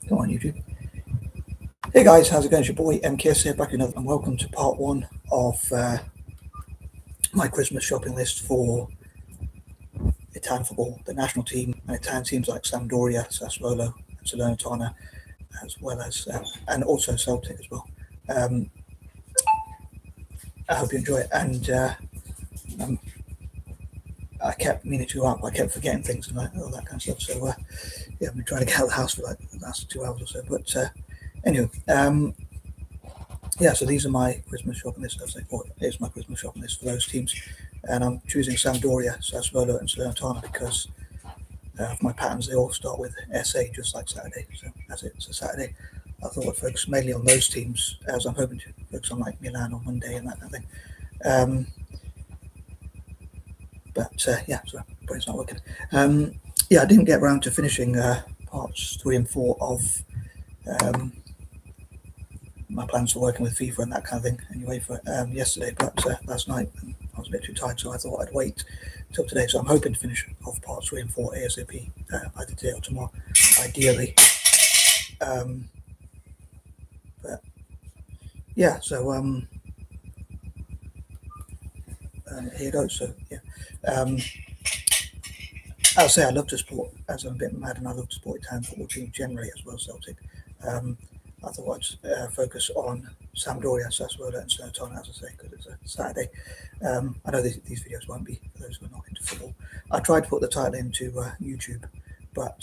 Come on, YouTube. Hey guys, how's it going? It's your boy M.K.S here, back another, and welcome to part one of my Christmas shopping list for Italian football, the national team, and Italian teams like Sampdoria, Sassuolo, and Salernitana, as well as and also Celtic as well. I hope you enjoy it, and I kept meaning to go up. I kept forgetting things and all that kind of stuff. So I've been trying to get out of the house for like the last 2 hours or so. But anyway, so these are my Christmas shopping list. It's my Christmas shopping list for those teams, and I'm choosing Sampdoria, Sassuolo, and Salernitana because of my patterns. They all start with SA, just like Saturday. So as it's a Saturday, I thought I'd focus mainly on those teams, as I'm hoping to focus on like Milan on Monday and that kind of thing. Sorry, brain's not working. I didn't get around to finishing parts 3 and 4 of my plans for working with FIFA and that kind of thing anyway for yesterday, but last night I was a bit too tired, so I thought I'd wait till today. So I'm hoping to finish off parts 3 and 4 ASAP, either today or tomorrow, ideally. Here you go. So I'll say I love to support, as I'm a bit mad, and I love to support Italian football team generally as well, Celtic. I thought I'd focus on Sampdoria, Sassuolo, and Salernitana, as I say, because it's a Saturday. I know these videos won't be for those who are not into football. I tried to put the title into YouTube, but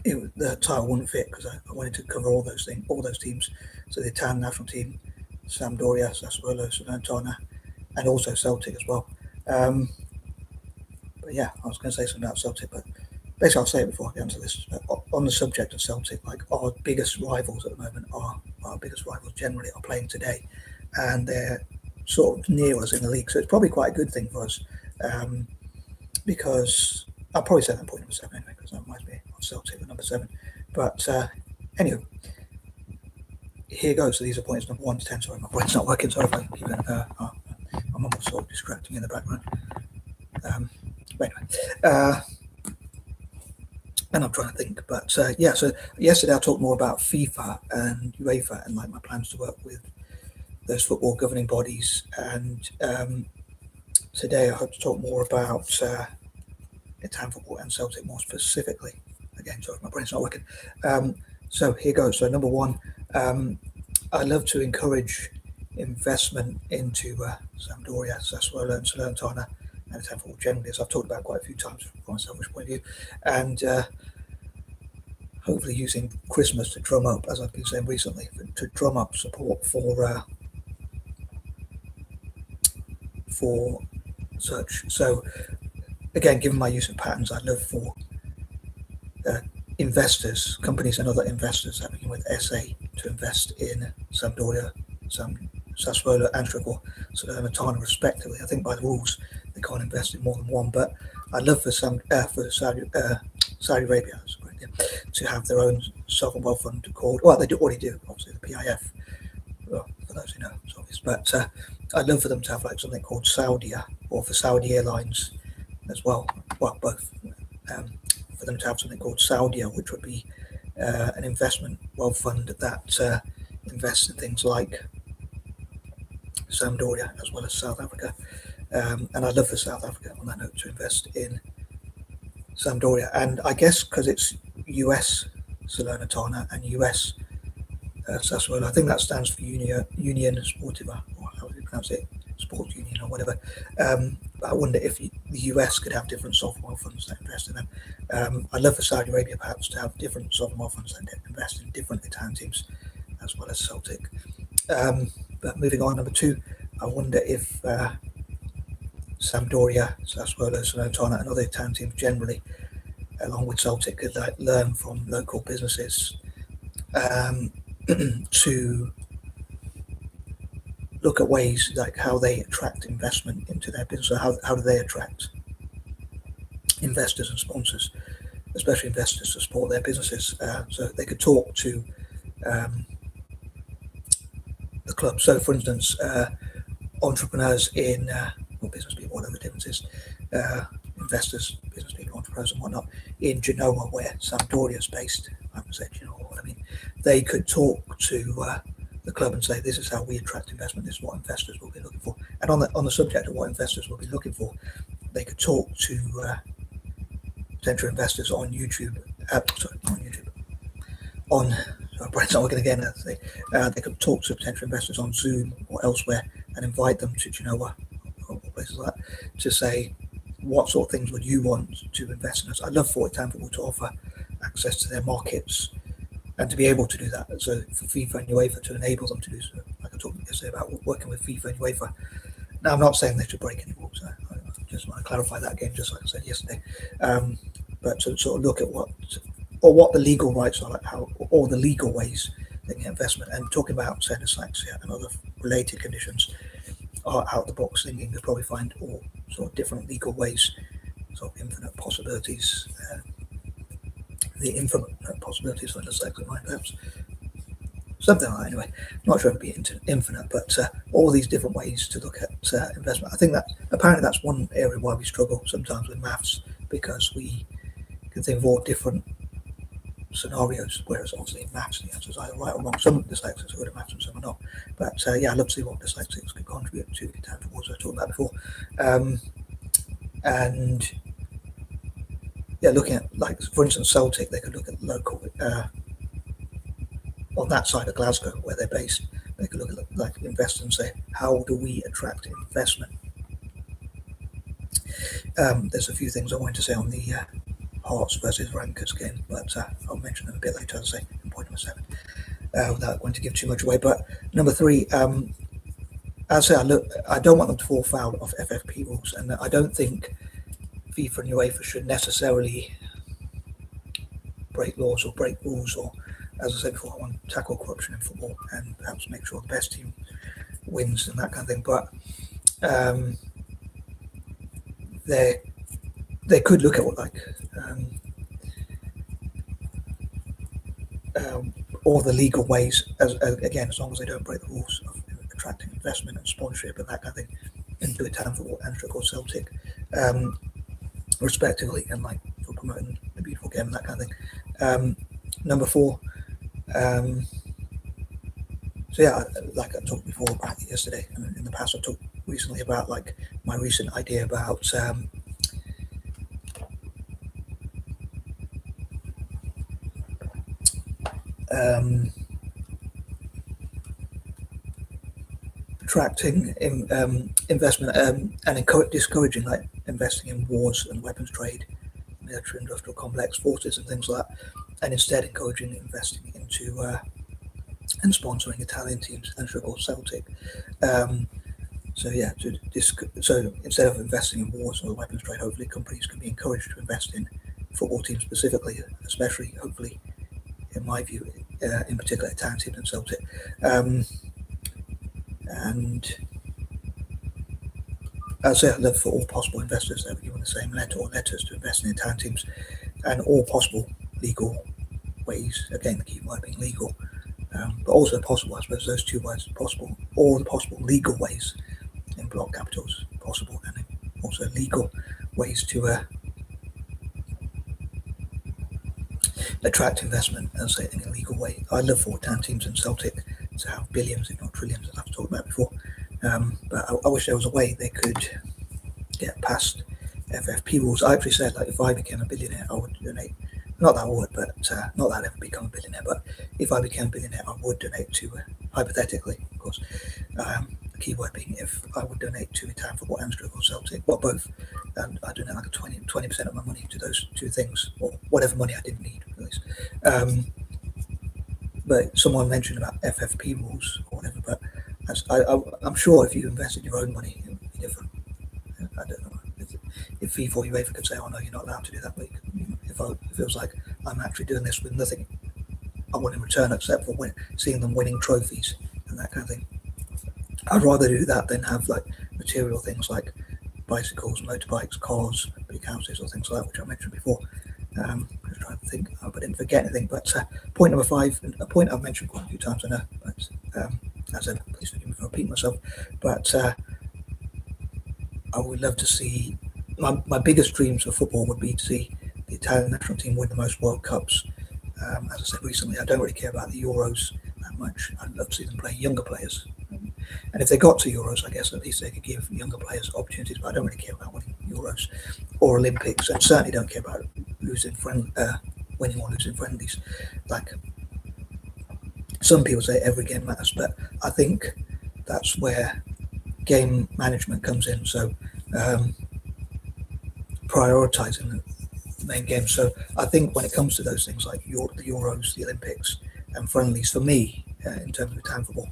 the title wouldn't fit because I wanted to cover all those teams. So the Italian national team, Sampdoria, Sassuolo, Salernitana, and also Celtic as well. I was going to say something about Celtic, but basically I'll say it before I get into this. On the subject of Celtic, like our biggest rivals at the moment generally are playing today, and they're sort of near us in the league. So it's probably quite a good thing for us, because I'll probably say that point number 7 anyway, because that reminds me of Celtic at number 7. But anyway, here goes. So these are points number 1 to 10. Sorry, my brain's not working. Sorry if I keep it. My mum was sort of distracting me in the background. And I'm trying to think. But so yesterday I talked more about FIFA and UEFA and like my plans to work with those football governing bodies. And today I hope to talk more about Italian football and Celtic more specifically. Again, sorry, my brain's not working. So here goes. So number 1, I love to encourage investment into Sampdoria, Sassuolo, and Salernitana, and Italian football generally, as I've talked about quite a few times from a selfish point of view, and hopefully using Christmas to drum up, as I've been saying recently, to drum up support for such. So again, given my use of patterns, I love for investors, companies and other investors that begin with SA to invest in Sampdoria, Sassuolo, and Salernitana respectively. I think by the rules they can't invest in more than one, but I'd love for Saudi Arabia to have their own sovereign wealth fund called, well, they already do, obviously, the PIF. Well, for those who know, it's obvious. But I'd love for them to have like something called Saudia, or for Saudi Airlines as well. Well, both. For them to have something called Saudia, which would be an investment wealth fund that invests in things like Sampdoria as well as South Africa. And I'd love for South Africa, on that note, to invest in Sampdoria. And I guess because it's US Salernitana and US Sassuolo, I think that stands for Union Sportiva, or how do you pronounce it? Sports Union or whatever. I wonder if the US could have different sovereign wealth funds that invest in them. I'd love for Saudi Arabia perhaps to have different sovereign wealth funds that invest in different Italian teams as well as Celtic. But moving on, number 2, I wonder if Sampdoria, Sassuolo, Salernitana, and other Italian teams generally, along with Celtic, could learn from local businesses to look at ways like how they attract investment into their business. So how do they attract investors and sponsors, especially investors, to support their businesses? So they could talk to the club. So, for instance, entrepreneurs in or business people, whatever the difference is, investors, business people, entrepreneurs and whatnot in Genoa, where Sampdoria is based. I haven't said Genoa, what I mean. They could talk to the club and say, this is how we attract investment, this is what investors will be looking for. And on the subject of what investors will be looking for, they could talk to potential investors on YouTube, brain's not working again. They could talk to potential investors on Zoom or elsewhere and invite them to Genoa or places like that to say, what sort of things would you want to invest in us? I'd love for Football to offer access to their markets and to be able to do that. So for FIFA and UEFA to enable them to do so, like I talked yesterday about working with FIFA and UEFA. Now, I'm not saying they should break any rules. I just want to clarify that again, just like I said yesterday. But to sort of look at what the legal rights are, like how, or the legal ways they get investment, and talking about say dyslexia and other related conditions are out the box thinking. You'll probably find all sort of different legal ways, sort of infinite possibilities. The infinite possibilities for dyslexia mind, perhaps something like that. Anyway, not sure it'd be infinite, but all these different ways to look at investment. I think that apparently that's one area why we struggle sometimes with maths, because we can think of all different scenarios, whereas obviously in maths the answer is either right or wrong. Some dyslexics are good at maths and some are not. But I'd love to see what dyslexics could contribute to the type of awards I talked about before. And looking at, like, for instance, Celtic, they could look at local on that side of Glasgow where they're based. They could look at like investors and say, how do we attract investment? There's a few things I wanted to say on the Hearts versus Rangers game, but I'll mention them a bit later, as I say, in point number 7, without going to give too much away. But number 3, as I say, I don't want them to fall foul of FFP rules, and I don't think FIFA and UEFA should necessarily break laws or break rules, or, as I said before, I want to tackle corruption in football and perhaps make sure the best team wins and that kind of thing. But they could look at what, like, all the legal ways, again, as long as they don't break the rules of attracting investment and sponsorship and that kind of thing into Italian football and or Celtic, respectively, and like for promoting the beautiful game and that kind of thing. Number 4, like I talked before about yesterday, and in the past I talked recently about like my recent idea about attracting investment and discouraging like investing in wars and weapons trade, military industrial complex forces and things like that, and instead encouraging investing into and sponsoring Italian teams and Celtic. So instead of investing in wars or weapons trade, hopefully companies can be encouraged to invest in football teams specifically, especially hopefully, in my view, in particular Italian teams and Celtic. And I'd say I'd love for all possible investors that were given the same letter or letters to invest in Italian teams, and all possible legal ways, again the key word being legal, but also possible, I suppose those two words, possible, all the possible legal ways in block capitals possible, and also legal ways to attract investment, and say in a legal way. I'd love for Italian teams and Celtic to have billions, if not trillions, as I've talked about before. But I wish there was a way they could get past FFP rules. I actually said, like, if I became a billionaire, I would donate. Not that I would, but not that I'd ever become a billionaire. But if I became a billionaire, I would donate to, hypothetically, of course. The key word being if I would donate to Italian football and Celtic, or both, and I donate like 20% of my money to those two things, or whatever money I didn't need, at least. But someone mentioned about FFP rules or whatever, but I'm sure if you invested your own money, it would be different. I don't know. If FIFA or UEFA could say, oh no, you're not allowed to do that, but if it feels like I'm actually doing this with nothing I want in return except for seeing them winning trophies and that kind of thing, I'd rather do that than have like material things like bicycles, motorbikes, cars, big houses, or things like that, which I mentioned before. Just trying to think, I hope I didn't forget anything. But point number 5, a point I've mentioned quite a few times, I know, but as ever, please forgive me for repeating myself. But I would love to see my biggest dreams for football would be to see the Italian national team win the most World Cups. As I said recently, I don't really care about the Euros that much. I'd love to see them play younger players. And if they got to Euros, I guess at least they could give younger players opportunities. But I don't really care about winning Euros or Olympics, and certainly don't care about winning or losing friendlies. Like some people say, every game matters, but I think that's where game management comes in. So prioritizing the main games. So I think when it comes to those things like the Euros, the Olympics, and friendlies, for me, in terms of Italian football,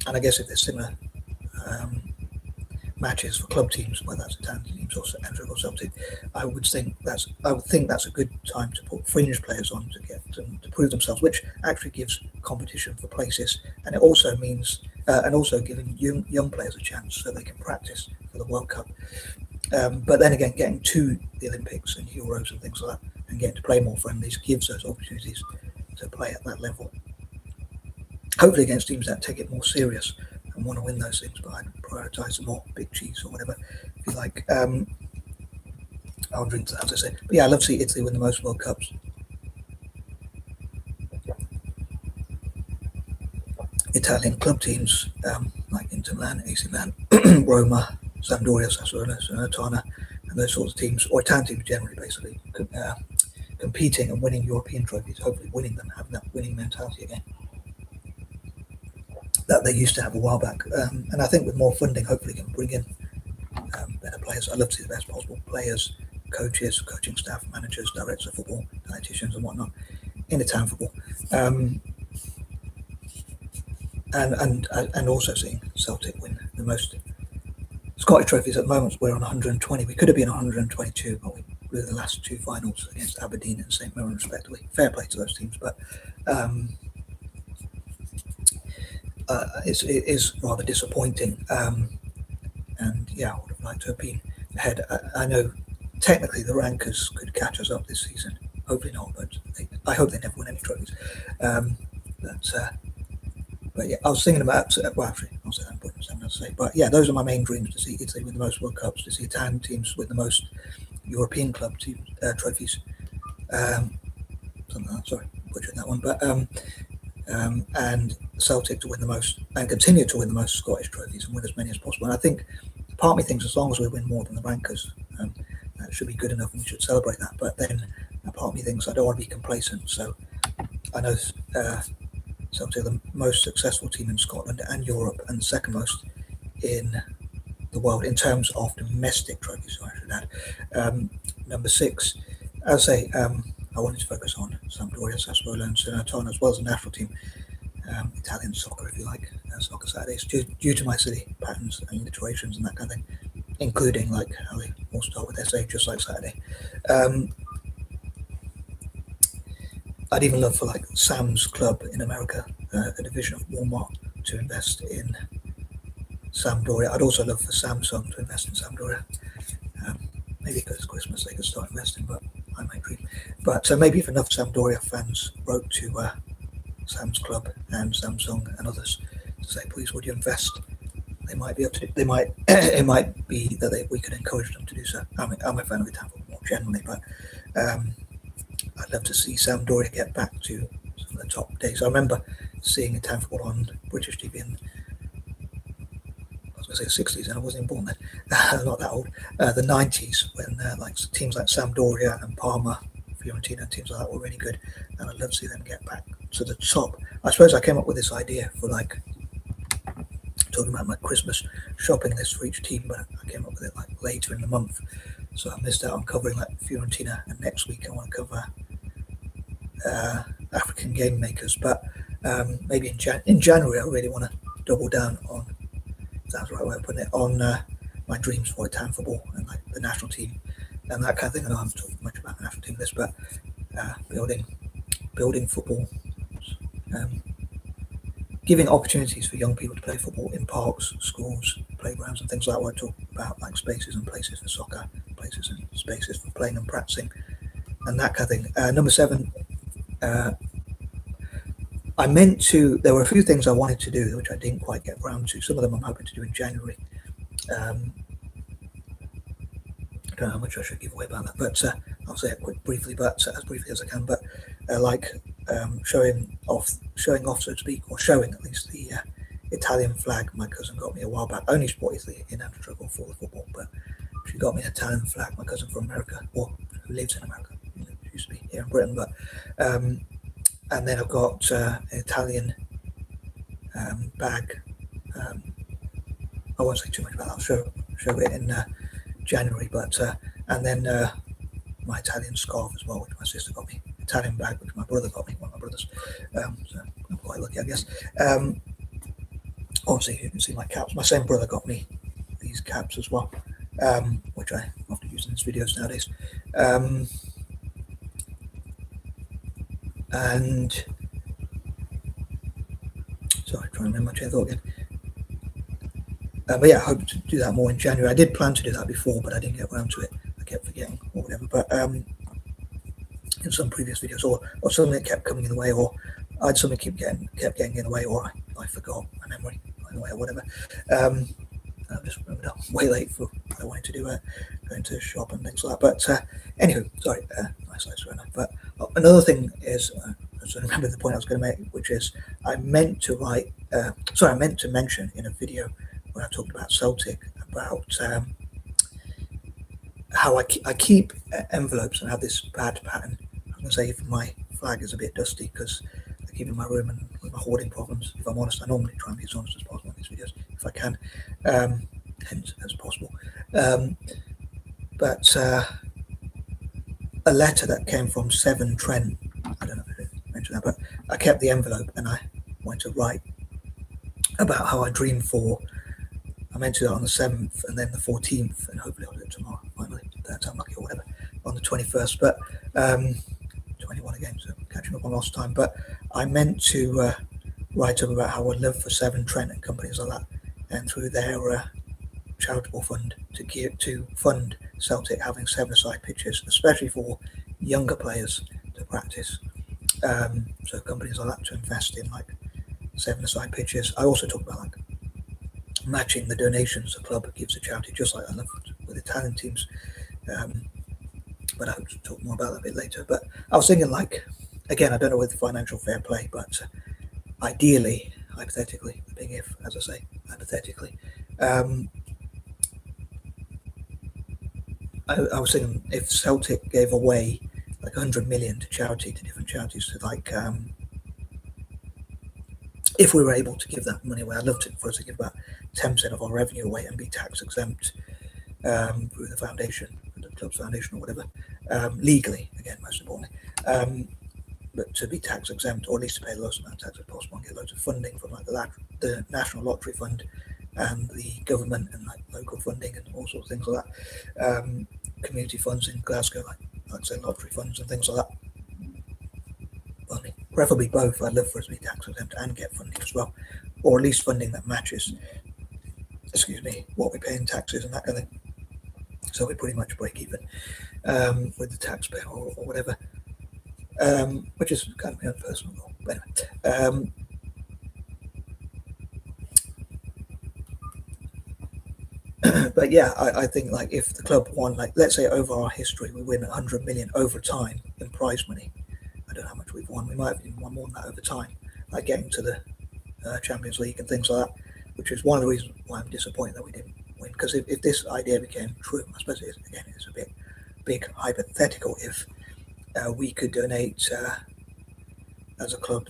and I guess if there's similar matches for club teams, whether that's Italian teams or Celtic, I would think that's a good time to put fringe players on to get them to prove themselves, which actually gives competition for places, and it also means and also giving young players a chance so they can practice for the World Cup. But then again, getting to the Olympics and Euros and things like that, and getting to play more friendlies gives those opportunities to play at that level. Hopefully against teams that take it more serious and want to win those things, but I'd prioritise some more big cheese or whatever, if you like. I'll drink to that, as I say. But yeah, I'd love to see Italy win the most World Cups. Italian club teams like Inter Milan, AC Milan, Roma, Sampdoria, Sassuolo, Salernitana, and those sorts of teams, or Italian teams generally, basically, competing and winning European trophies, hopefully winning them, having that winning mentality again that they used to have a while back. And I think with more funding, hopefully can bring in better players. I'd love to see the best possible players, coaches, coaching staff, managers, directors of football, dietitians and whatnot in Italian football. And also seeing Celtic win the most Scottish trophies. At the moment we're on 120. We could have been 122, but we blew the last two finals against Aberdeen and St Mirren respectively. Fair play to those teams, but it is rather disappointing. And yeah, I would have liked to have been ahead. I know technically the rankers could catch us up this season. Hopefully not, but I hope they never win any trophies. But yeah, I was thinking about, well, actually, I'll say that, but something else to say. But yeah, those are my main dreams: to see Italy win the most World Cups, to see Italian teams win the most European club team trophies. Something like that, sorry, butchered that one. But and Celtic to win the most and continue to win the most Scottish trophies and win as many as possible. And I think part of me thinks as long as we win more than the rankers, that should be good enough, and we should celebrate that. But then a part of me thinks I don't want to be complacent. So I know Celtic are the most successful team in Scotland and Europe, and the second most in the world in terms of domestic trophies, so I should add. Number 6, as I say, I wanted to focus on Sampdoria, Sassuolo and Salernitana, as well as the national team, Italian soccer, if you like, soccer Saturdays, due to my silly patterns and alliterations and that kind of thing, including like how they all start with SA, just like Saturday. I'd even love for like Sam's Club in America, a division of Walmart, to invest in Sampdoria. I'd also love for Samsung to invest in Sampdoria. Maybe because it's Christmas they could start investing, but I might dream. But so maybe if enough Sampdoria fans wrote to Sam's Club and Samsung and others to say, please, would you invest? They might be able to. They might. It might be that we could encourage them to do so. I'm a fan of Italian football more generally, but I'd love to see Sampdoria get back to some of the top days. I remember seeing Italian football on British TV in, I was going to say the 60s, and I wasn't even born then. Not that old. The 90s, when like teams like Sampdoria and Parma, Fiorentina, and teams like that were really good, and I'd love to see them get back to the top. I suppose I came up with this idea for like talking about my Christmas shopping list for each team, but I came up with it like later in the month, so I missed out on covering like Fiorentina, and next week I want to cover African game makers. But maybe in January I really want to double down on, if that's the right way of putting it, on my dreams for Italian football and like the national team and that kind of thing. I know I haven't talked much about the national team this, but building football, giving opportunities for young people to play football in parks, schools, playgrounds and things like that, where I talk about like spaces and places for soccer, places and spaces for playing and practicing and that kind of thing. Number 7, there were a few things I wanted to do which I didn't quite get around to. Some of them I'm hoping to do in January. don't know how much I should give away about that, but I'll say it briefly, but as briefly as I can. But showing off, so to speak, or showing at least the Italian flag my cousin got me a while back. Only sport is in under trouble for the football, but she got me an Italian flag. My cousin from America, or who lives in America, used to be here in Britain, but and then I've got an Italian bag. I won't say too much about that. I'll show it in January, but and then my Italian scarf as well, which my sister got me. Italian bag, which my brother got me, one of my brothers. So I'm quite lucky, I guess. Obviously, you can see my caps. My same brother got me these caps as well, which I often use in his videos nowadays. And sorry, trying to remember my train of thought again. But yeah, I hope to do that more in January. I did plan to do that before, but I didn't get around to it. I kept forgetting or whatever. But in some previous videos, or something that kept coming in the way, or I had something kept getting in the way, or I forgot my memory in the way, or whatever. I just remembered I was way late for what I wanted to do, going to shop and things like that. But anyway, sorry, nice right now. But another thing is, I remember the point I was going to make, which is I meant to mention in a video when I talked about Celtic about how I keep envelopes and have this bad pattern. I was going to say even my flag is a bit dusty because I keep it in my room and with my hoarding problems. If I'm honest, I normally try and be as honest as possible in these videos if I can, hence as possible. But a letter that came from Severn Trent, I don't know if I mentioned that, but I kept the envelope and I went to write about how I dreamed I meant to do that on the 7th and then the 14th, and hopefully I'll do it tomorrow, finally. That's unlucky or whatever, on the 21st, but 21 again, so catching up on lost time. But I meant to write up about how I live for Severn Trent and companies like that, and through their charitable fund to fund Celtic having 7-a-side pitches, especially for younger players to practice. So companies like that to invest in like 7-a-side pitches. I also talk about like matching the donations the club gives to charity, just like I love with Italian teams. But I hope to talk more about that a bit later. But I was thinking, like, again, I don't know with financial fair play, but ideally, hypothetically, the big if, as I say, hypothetically, I was thinking if Celtic gave away like 100 million to charity, to different charities, to like, if we were able to give that money away, I'd love for us to give about 10% of our revenue away and be tax exempt through the foundation, the club's foundation or whatever, legally, again, most importantly, but to be tax exempt, or at least to pay the lowest amount of tax as possible and get loads of funding from like the National Lottery Fund and the government and like local funding and all sorts of things like that, community funds in Glasgow, like say lottery funds and things like that. Well, preferably both. I'd love for us to be tax exempt and get funding as well, or at least funding that matches, what we pay in taxes and that kind of thing. So we pretty much break even with the taxpayer or whatever, which is kind of my own personal goal. But anyway, but yeah, I think like if the club won, like let's say over our history, we win 100 million over time in prize money. I don't know how much we've won. We might have even won more than that over time, like getting to the Champions League and things like that, which is one of the reasons why I'm disappointed that we didn't win. Because if this idea became true, I suppose it's a bit big hypothetical. If we could donate as a club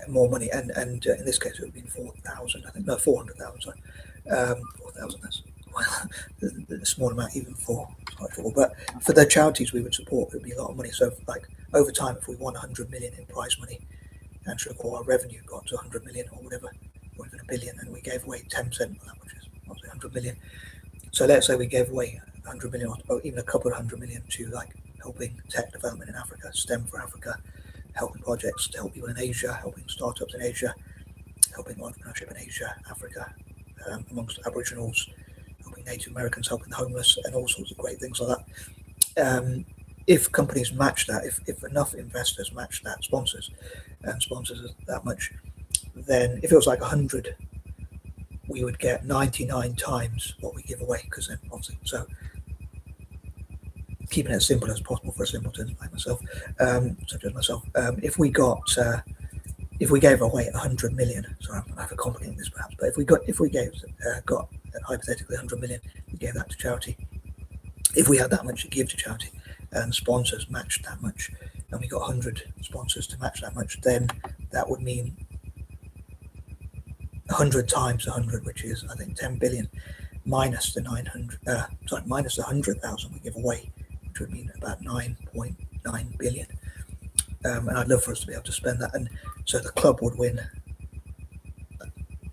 more money, and in this case it would have been 4,000, I think, no, 400,000, sorry, 4,000. That's the small amount even for football, but for the charities we would support, it would be a lot of money. So like over time, if we won 100 million in prize money, and our revenue got to 100 million or whatever, or even a billion, and we gave away 10% of that, which is obviously 100 million. So let's say we gave away 100 million, or even a couple of 100 million to like helping tech development in Africa, STEM for Africa, helping projects to help people in Asia, helping startups in Asia, helping entrepreneurship in Asia, Africa, amongst Aboriginals, helping Native Americans, helping the homeless, and all sorts of great things like that. If companies match that, if enough investors match that, sponsors that much, then if it was like 100 we would get 99 times what we give away, because then obviously, so keeping it as simple as possible for a simpleton like myself, such as myself, if we gave away 100 million, sorry, I'm overcomplicating this perhaps, but if we got hypothetically 100 million, we gave that to charity. If we had that much to give to charity and sponsors matched that much, and we got 100 sponsors to match that much, then that would mean 100 times 100, which is I think 10 billion, minus the 100,000 we give away, which would mean about 9.9 billion. And I'd love for us to be able to spend that, and so the club would win.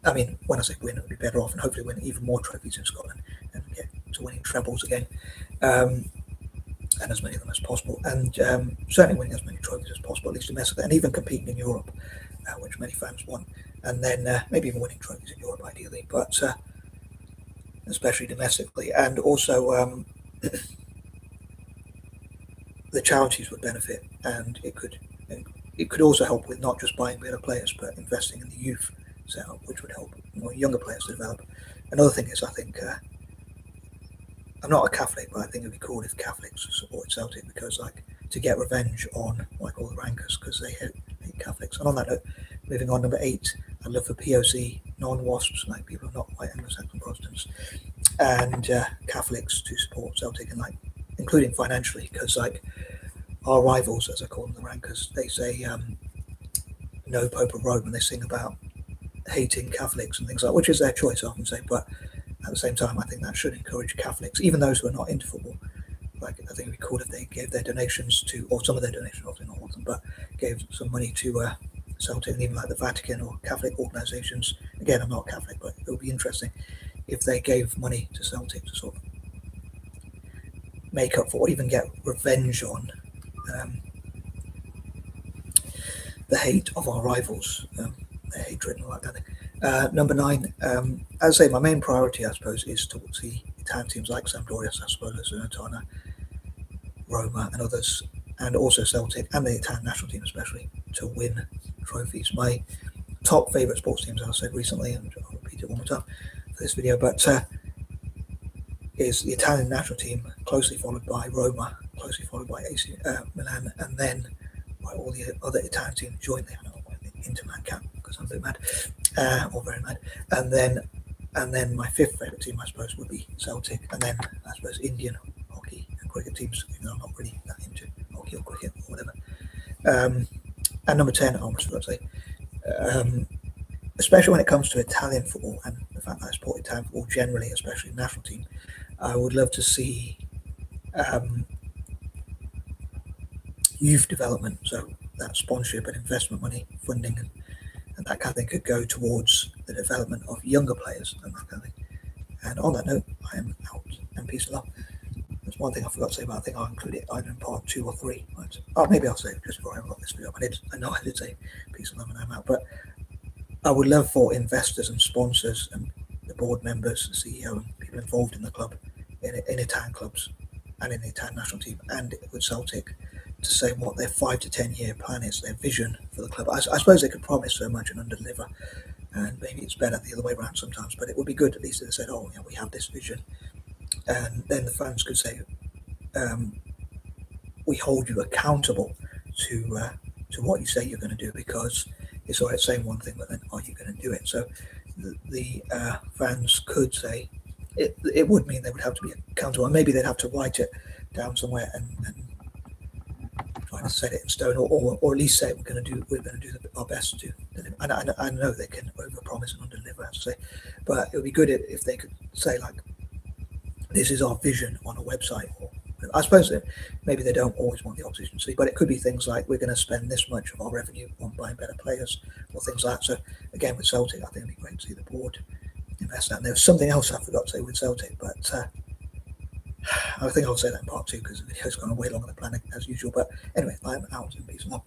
I mean, when I say win, it would be better off and hopefully win even more trophies in Scotland and get to winning trebles again, and as many of them as possible, and certainly winning as many trophies as possible, at least domestically, and even competing in Europe, which many fans want, and then maybe even winning trophies in Europe ideally, but especially domestically, and also the charities would benefit, and it could also help with not just buying better players, but investing in the youth setup, which would help more younger players to develop. Another thing is, I think, I'm not a Catholic, but I think it'd be cool if Catholics supported Celtic, because like to get revenge on like all the rankers, because they hate Catholics. And on that note, moving on, number 8, I love for POC non-WASPs, like people who are not white Anglo-Saxon Protestants, and Catholics to support Celtic, and like including financially, because like our rivals, as I call them, the rankers, they say no Pope of Rome, and they sing about hating Catholics and things like that, which is their choice, I often say, but at the same time, I think that should encourage Catholics, even those who are not into football. Like, I think it'd be cool if they gave their donations to, or some of their donations, obviously not all of them, but gave some money to Celtic, and even like the Vatican or Catholic organisations. Again, I'm not Catholic, but it would be interesting if they gave money to Celtic to sort of make up for, or even get revenge on the hate of our rivals, their hatred and all that kind of thing. Number 9, as I say, my main priority, I suppose, is to see Italian teams like Sampdoria, Sassuolo, Salernitana, Roma, and others, and also Celtic and the Italian national team especially, to win trophies. My top favourite sports teams, as I said recently, and I'll repeat it one more time for this video, but is the Italian national team, closely followed by Roma, closely followed by AC Milan, and then by all the other Italian teams jointly. I know Inter Man camp, because I'm a bit mad, or very mad, and then my 5th favourite team, I suppose, would be Celtic, and then I suppose Indian hockey and cricket teams, even though I'm not really that into hockey or cricket or whatever. And number 10, I almost forgot to say, especially when it comes to Italian football and the fact that I support Italian football generally, especially the national team, I would love to see youth development, so that sponsorship and investment money, funding, and that kind of thing could go towards the development of younger players and that kind of thing. And on that note, I am out, and peace and love. There's one thing I forgot to say, but I think I'll include it either in part 2 or 3. Right? Oh, maybe I'll say it just before I wrap this video up. I know I did say peace and love and I'm out, but I would love for investors and sponsors and the board members, the CEO, and people involved in the club, in Italian clubs and in the Italian national team and with Celtic, to say what their 5 to 10 year plan is, their vision for the club. I suppose they could promise so much and under-deliver, and maybe it's better the other way around sometimes, but it would be good at least if they said, oh, yeah, we have this vision, and then the fans could say, we hold you accountable to what you say you're going to do, because it's all right saying one thing, but then are you going to do it? So the fans could say, it would mean they would have to be accountable, and maybe they'd have to write it down somewhere and trying to set it in stone, or at least say we're going to do our best to deliver. I know they can overpromise and underdeliver, as I say, but it would be good if they could say, like, this is our vision on a website. Or I suppose that maybe they don't always want the opposition to see, but it could be things like, we're going to spend this much of our revenue on buying better players, or things like that. So again, with Celtic, I think it'd be great to see the board invest that. And there was something else I forgot to say with Celtic, but I think I'll say that in part 2, because the video's gone way longer than planned as usual. But anyway, I'm out, and peace and love.